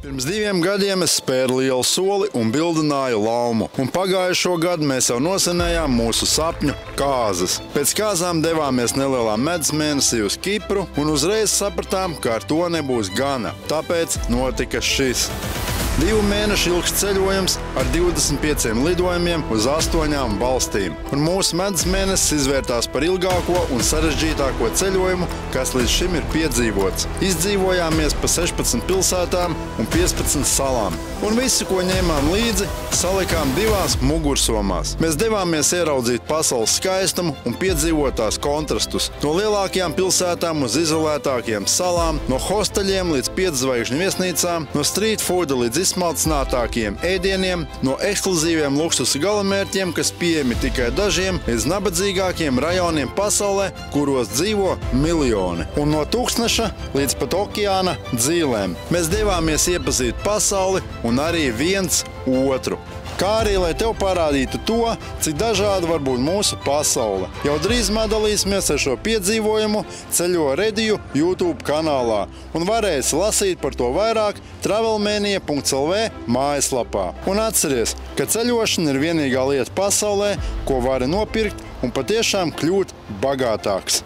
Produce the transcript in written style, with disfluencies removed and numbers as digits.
Pirms 2 gadiem es spēru lielu soli un bildināju laumu. Un pagājušo gadu mēs jau nosenējām mūsu sapņu kāzas. Pēc kāzām devāmies nelielā medus mēnesī uz Kipru un uzreiz sapratām, ka ar to nebūs gana. Tāpēc notika šis. 2 mēnešu ilgs ceļojums ar 25 lidojumiem uz 8 valstīm. Un mūsu medus mēnesis izvērtās par ilgāko un sarežģītāko ceļojumu, kas līdz šim ir piedzīvots. Izdzīvojāmies pa 16 pilsētām un 15 salām. Un visu, ko ņēmām līdzi, salikām 2 mugursomās. Mēs devāmies ieraudzīt pasaules skaistumu un piedzīvot tās kontrastus. No lielākajām pilsētām uz izolētākajām salām, no hosteļiem līdz 5 zvaigžņu viesnīcām, no street fooda līdz izsmalcinātākiem ēdieniem, no ekskluzīviem luksusa galamērķiem, kas pieejami tikai dažiem, līdz nabadzīgākiem rajoniem pasaulē, kuros dzīvo miljoni. Un no tūkstneša līdz pat okeāna dzīlēm. Mēs devāmies iepazīt pasauli un arī viens otru. Kā arī, lai tev parādītu to, cik dažāda var būt mūsu pasaule. Jau drīzumā dalīsimies ar šo piedzīvojumu Ceļo Rediju YouTube kanālā un varēsi lasīt par to vairāk travelmania.lv mājaslapā. Un atceries, ka ceļošana ir vienīgā lieta pasaulē, ko vari nopirkt un patiešām kļūt bagātāks.